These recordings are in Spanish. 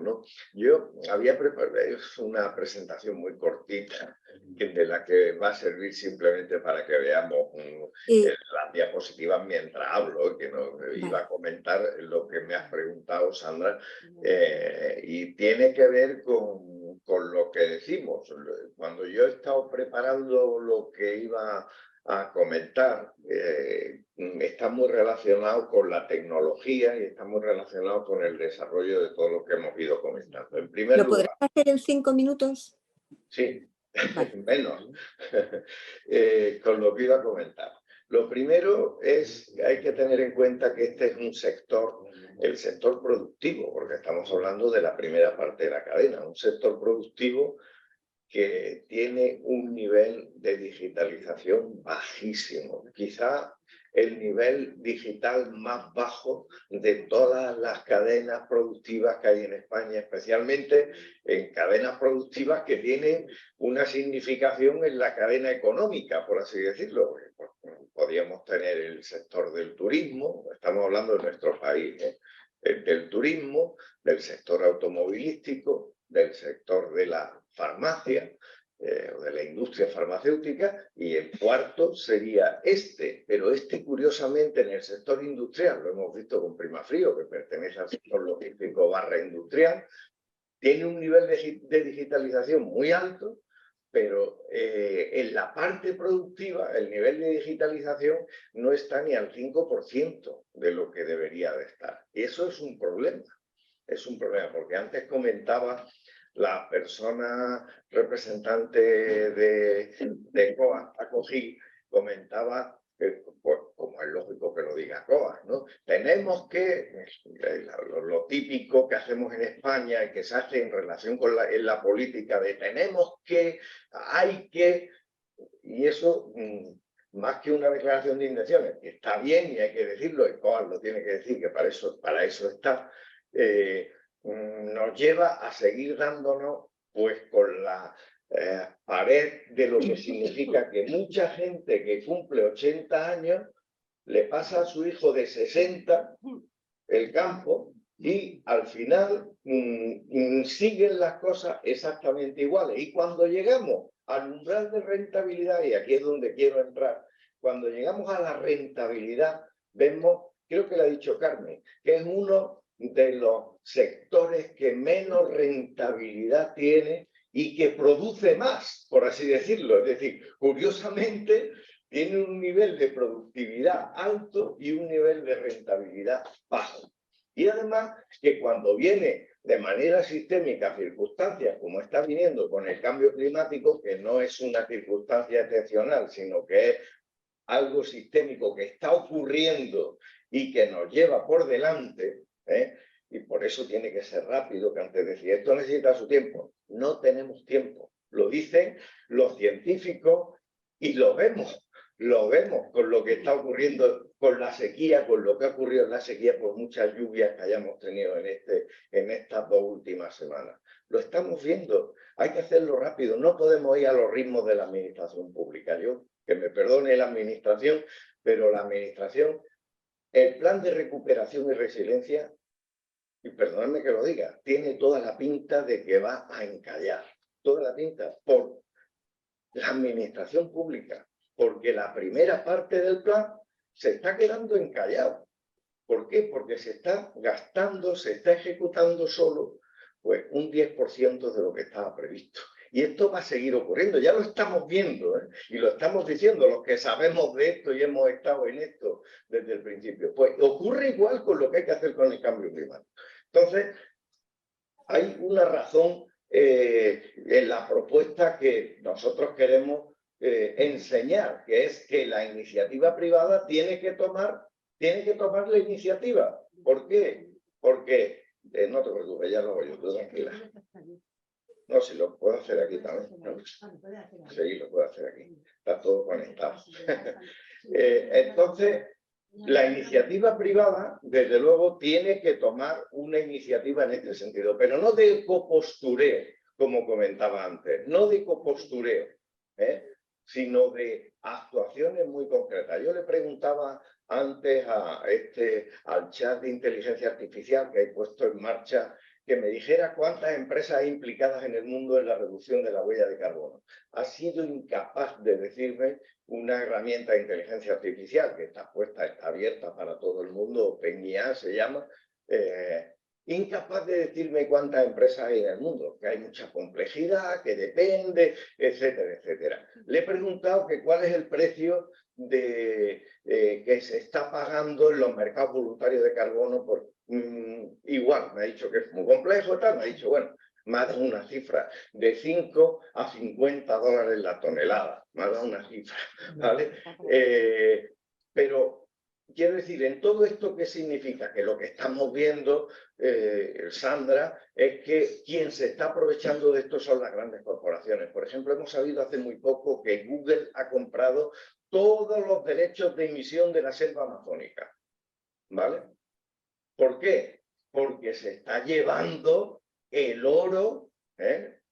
¿no? Yo había preparado una presentación muy cortita, de la que va a servir simplemente para que veamos las diapositivas mientras hablo, que no iba a comentar lo que me has preguntado, Sandra, y tiene que ver con lo que decimos. Cuando yo he estado preparando lo que iba a comentar, está muy relacionado con la tecnología y está muy relacionado con el desarrollo de todo lo que hemos ido comentando. En primer ¿Lo lugar, podrás hacer en 5 minutos? Sí, Vale. menos, con lo que iba a comentar. Lo primero es que hay que tener en cuenta que este es un sector, el sector productivo, porque estamos hablando de la primera parte de la cadena, un sector productivo que tiene un nivel de digitalización bajísimo, quizá el nivel digital más bajo de todas las cadenas productivas que hay en España, especialmente en cadenas productivas que tienen una significación en la cadena económica, por así decirlo. Podríamos tener el sector del turismo, estamos hablando de nuestro país, del turismo, del sector automovilístico, del sector de la farmacia, o de la industria farmacéutica, y el cuarto sería este, pero este curiosamente en el sector industrial, lo hemos visto con Primafrío, que pertenece al sector logístico / industrial, tiene un nivel de digitalización muy alto, pero en la parte productiva el nivel de digitalización no está ni al 5% de lo que debería de estar. Y eso es un problema. Es un problema, porque antes comentaba la persona representante de COA, Acogí, comentaba, pues, como es lógico que lo diga COA, ¿no? Tenemos que, lo típico que hacemos en España y que se hace en relación con en la política de tenemos que, hay que, y eso más que una declaración de intenciones, que está bien y hay que decirlo, y COA lo tiene que decir, que para eso está, nos lleva a seguir dándonos pues con la pared de lo que significa que mucha gente que cumple 80 años le pasa a su hijo de 60 el campo y al final siguen las cosas exactamente iguales. Y cuando llegamos al umbral de rentabilidad, y aquí es donde quiero entrar, cuando llegamos a la rentabilidad, vemos, creo que lo ha dicho Carmen, que es uno de los sectores que menos rentabilidad tiene y que produce más, por así decirlo. Es decir, curiosamente, tiene un nivel de productividad alto y un nivel de rentabilidad bajo. Y además que cuando viene de manera sistémica circunstancias como está viniendo con el cambio climático, que no es una circunstancia excepcional, sino que es algo sistémico que está ocurriendo y que nos lleva por delante, y por eso tiene que ser rápido, que antes decía, esto necesita su tiempo. No tenemos tiempo. Lo dicen los científicos y lo vemos con lo que está ocurriendo con la sequía, con lo que ha ocurrido en la sequía por muchas lluvias que hayamos tenido en estas 2 últimas semanas. Lo estamos viendo. Hay que hacerlo rápido. No podemos ir a los ritmos de la administración pública. Yo, que me perdone la administración, pero la administración, el plan de recuperación y resiliencia, y perdonadme que lo diga, tiene toda la pinta de que va a encallar. Toda la pinta por la administración pública, porque la primera parte del plan se está quedando encallado. ¿Por qué? Porque se está gastando, se está ejecutando solo pues un 10% de lo que estaba previsto. Y esto va a seguir ocurriendo, ya lo estamos viendo, y lo estamos diciendo los que sabemos de esto y hemos estado en esto desde el principio. Pues ocurre igual con lo que hay que hacer con el cambio climático. Entonces, hay una razón en la propuesta que nosotros queremos enseñar, que es que la iniciativa privada tiene que tomar la iniciativa. ¿Por qué? Porque, no te preocupes, ya lo hago yo, tú tranquila. No, si lo puedo hacer aquí también. ¿No? Sí, lo puedo hacer aquí. Está todo conectado. Entonces, la iniciativa privada, desde luego, tiene que tomar una iniciativa en este sentido, pero no de copostureo, como comentaba antes, no de copostureo, sino de actuaciones muy concretas. Yo le preguntaba antes al chat de inteligencia artificial que he puesto en marcha, que me dijera cuántas empresas hay implicadas en el mundo en la reducción de la huella de carbono. Ha sido incapaz de decirme una herramienta de inteligencia artificial que está puesta, está abierta para todo el mundo, OpenAI se llama, incapaz de decirme cuántas empresas hay en el mundo, que hay mucha complejidad, que depende, etcétera, etcétera. Le he preguntado que cuál es el precio que se está pagando en los mercados voluntarios de carbono por igual, me ha dicho que es muy complejo y tal, me ha dicho, bueno, me ha dado una cifra de 5 a 50 dólares la tonelada, me ha dado una cifra, ¿vale? Pero quiero decir, en todo esto, ¿qué significa? Que lo que estamos viendo, Sandra, es que quien se está aprovechando de esto son las grandes corporaciones. Por ejemplo, hemos sabido hace muy poco que Google ha comprado todos los derechos de emisión de la selva amazónica, ¿vale? ¿Por qué? Porque se está llevando el oro,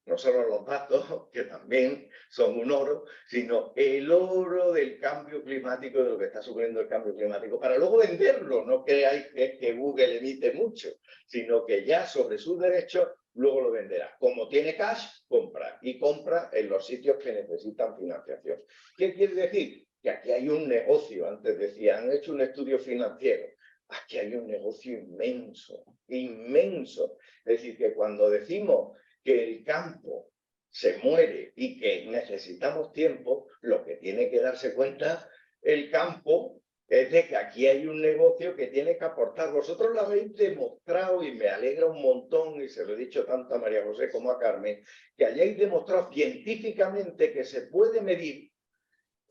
no solo los datos, que también son un oro, sino el oro del cambio climático, de lo que está sufriendo el cambio climático, para luego venderlo. No creáis que es que Google emite mucho, sino que ya sobre sus derechos luego lo venderá. Como tiene cash, compra. Y compra en los sitios que necesitan financiación. ¿Qué quiere decir? Que aquí hay un negocio. Antes decía, han hecho un estudio financiero. Aquí hay un negocio inmenso, inmenso. Es decir, que cuando decimos que el campo se muere y que necesitamos tiempo, lo que tiene que darse cuenta el campo es de que aquí hay un negocio que tiene que aportar. Vosotros lo habéis demostrado y me alegra un montón, y se lo he dicho tanto a María José como a Carmen, que hayáis demostrado científicamente que se puede medir,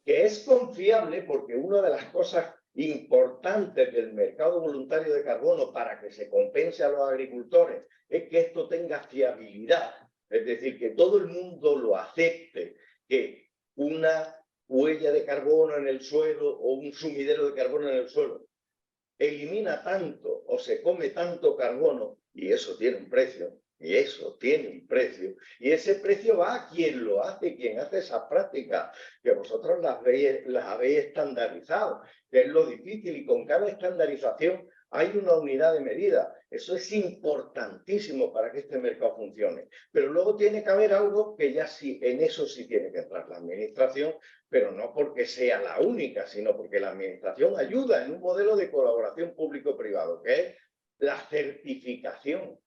que es confiable, porque una de las cosas importantes del mercado voluntario de carbono para que se compense a los agricultores es que esto tenga fiabilidad, es decir, que todo el mundo lo acepte, que una huella de carbono en el suelo o un sumidero de carbono en el suelo elimina tanto o se come tanto carbono, y eso tiene un precio, y eso tiene un precio, y ese precio va a quien lo hace, quien hace esas prácticas, que vosotros las habéis estandarizado, que es lo difícil, y con cada estandarización hay una unidad de medida. Eso es importantísimo para que este mercado funcione. Pero luego tiene que haber algo que ya sí, en eso sí tiene que entrar la administración, pero no porque sea la única, sino porque la administración ayuda en un modelo de colaboración público-privado, que es la certificación,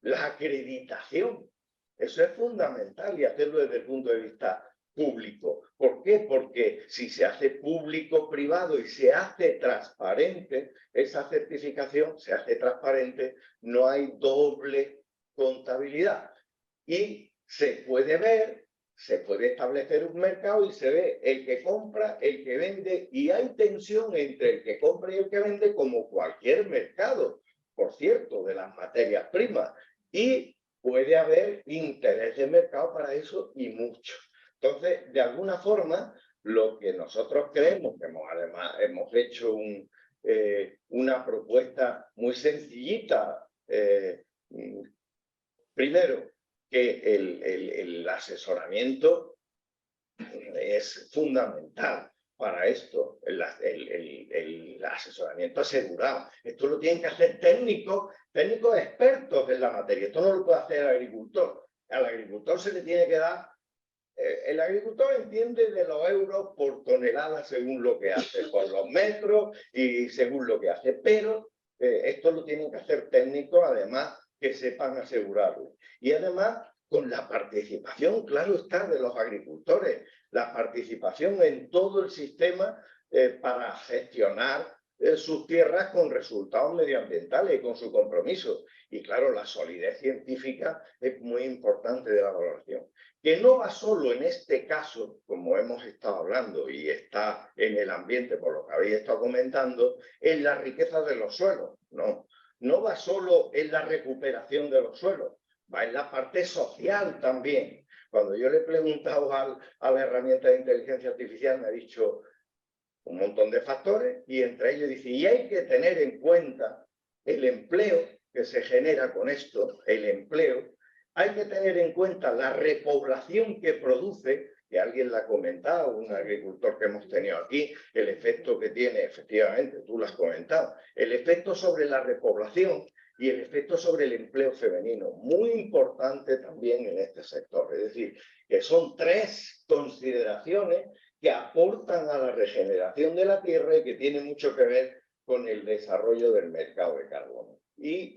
la acreditación. Eso es fundamental, y hacerlo desde el punto de vista público. ¿Por qué? Porque si se hace público-privado y se hace transparente, esa certificación se hace transparente, no hay doble contabilidad. Y se puede ver, se puede establecer un mercado y se ve el que compra, el que vende, y hay tensión entre el que compra y el que vende, como cualquier mercado, por cierto, de las materias primas. Y puede haber interés de mercado para eso, y mucho. Entonces, de alguna forma, lo que nosotros creemos, que además hemos hecho una propuesta muy sencillita, primero, que el asesoramiento es fundamental para esto, el asesoramiento asegurado. Esto lo tienen que hacer técnicos expertos en la materia. Esto no lo puede hacer el agricultor. Al agricultor se le tiene que dar. El agricultor entiende de los euros por tonelada según lo que hace, por los metros y según lo que hace, pero esto lo tienen que hacer técnicos, además, que sepan asegurarlo. Y además, con la participación, claro está, de los agricultores, la participación en todo el sistema para gestionar sus tierras con resultados medioambientales y con su compromiso. Y claro, la solidez científica es muy importante de la valoración, que no va solo en este caso, como hemos estado hablando, y está en el ambiente, por lo que habéis estado comentando, en la riqueza de los suelos. No va solo en la recuperación de los suelos, va en la parte social también. Cuando yo le he preguntado a la herramienta de inteligencia artificial, me ha dicho un montón de factores, y entre ellos dice, y hay que tener en cuenta el empleo que se genera con esto, el empleo, hay que tener en cuenta la repoblación que produce, que alguien la ha comentado, un agricultor que hemos tenido aquí, el efecto que tiene, efectivamente, tú lo has comentado, el efecto sobre la repoblación, y el efecto sobre el empleo femenino, muy importante también en este sector. Es decir, que son 3 consideraciones que aportan a la regeneración de la tierra y que tienen mucho que ver con el desarrollo del mercado de carbono. Y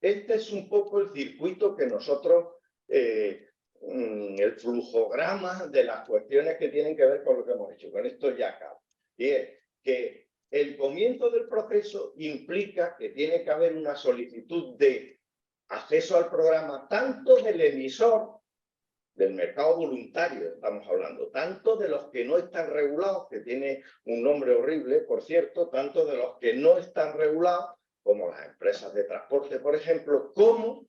este es un poco el circuito que nosotros, el flujograma de las cuestiones que tienen que ver con lo que hemos hecho. Con esto ya acabo. Y es que el comienzo del proceso implica que tiene que haber una solicitud de acceso al programa tanto del emisor, del mercado voluntario, estamos hablando, tanto de los que no están regulados, que tiene un nombre horrible, por cierto, tanto de los que no están regulados, como las empresas de transporte, por ejemplo, como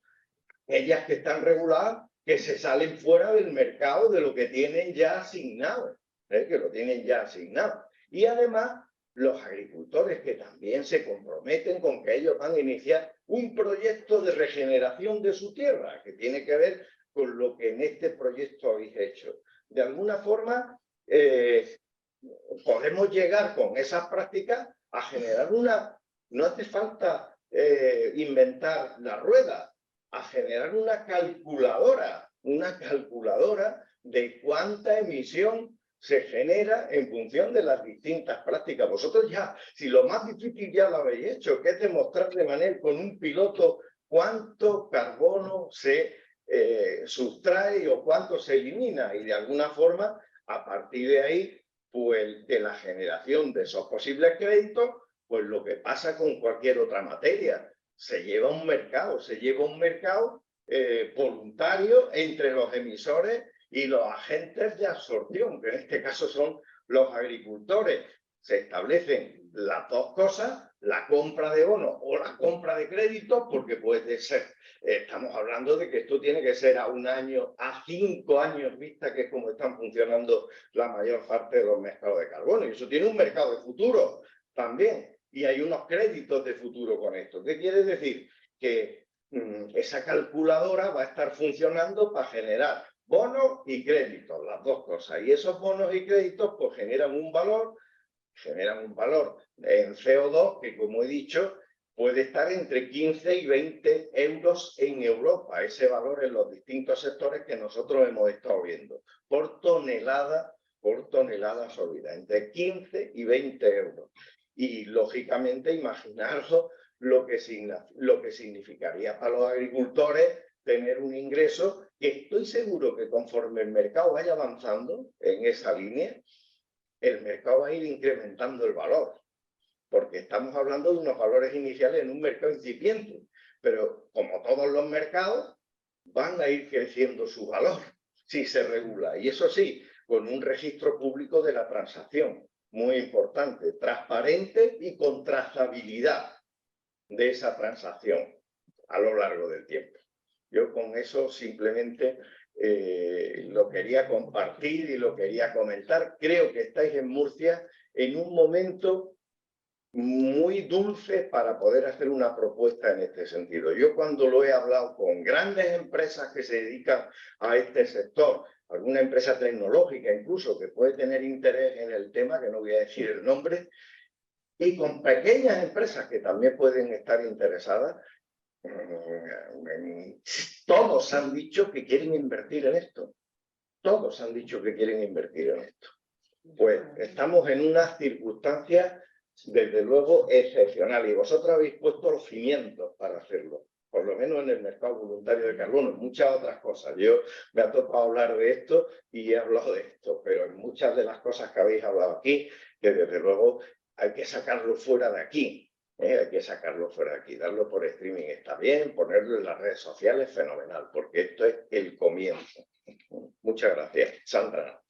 ellas que están reguladas, que se salen fuera del mercado de lo que tienen ya asignado, que lo tienen ya asignado. Y además, los agricultores que también se comprometen con que ellos van a iniciar un proyecto de regeneración de su tierra, que tiene que ver con lo que en este proyecto habéis hecho. De alguna forma, podemos llegar con esas prácticas a generar una... No hace falta inventar la rueda, a generar una calculadora de cuánta emisión se genera en función de las distintas prácticas. Vosotros ya, si lo más difícil ya lo habéis hecho, que es demostrar de manera con un piloto cuánto carbono se sustrae o cuánto se elimina, y de alguna forma, a partir de ahí, pues de la generación de esos posibles créditos, pues lo que pasa con cualquier otra materia, se lleva un mercado voluntario entre los emisores y los agentes de absorción, que en este caso son los agricultores. Se establecen las 2 cosas, la compra de bonos o la compra de créditos, porque puede ser, estamos hablando de que esto tiene que ser a 1 año, a 5 años vista, que es como están funcionando la mayor parte de los mercados de carbono. Y eso tiene un mercado de futuro también. Y hay unos créditos de futuro con esto. ¿Qué quiere decir? Que esa calculadora va a estar funcionando para generar bonos y créditos, las 2 cosas. Y esos bonos y créditos pues generan un valor en CO2 que, como he dicho, puede estar entre 15 y 20 euros en Europa, ese valor en los distintos sectores que nosotros hemos estado viendo, por tonelada sólida, entre 15 y 20 euros. Y, lógicamente, imaginaros lo que significaría para los agricultores tener un ingreso que estoy seguro que conforme el mercado vaya avanzando en esa línea, el mercado va a ir incrementando el valor, porque estamos hablando de unos valores iniciales en un mercado incipiente, pero como todos los mercados, van a ir creciendo su valor si se regula. Y eso sí, con un registro público de la transacción, muy importante, transparente y con trazabilidad de esa transacción a lo largo del tiempo. Yo con eso simplemente lo quería compartir y lo quería comentar. Creo que estáis en Murcia en un momento muy dulce para poder hacer una propuesta en este sentido. Yo, cuando lo he hablado con grandes empresas que se dedican a este sector, alguna empresa tecnológica incluso que puede tener interés en el tema, que no voy a decir el nombre, y con pequeñas empresas que también pueden estar interesadas, todos han dicho que quieren invertir en esto. Todos han dicho que quieren invertir en esto. Pues estamos en unas circunstancias, desde luego, excepcionales. Y vosotros habéis puesto los cimientos para hacerlo, por lo menos en el mercado voluntario de carbono, en muchas otras cosas. Yo me ha tocado hablar de esto y he hablado de esto, pero en muchas de las cosas que habéis hablado aquí, que desde luego hay que sacarlo fuera de aquí. Hay que sacarlo fuera de aquí, darlo por streaming está bien, ponerlo en las redes sociales, fenomenal, porque esto es el comienzo. Muchas gracias, Sandra.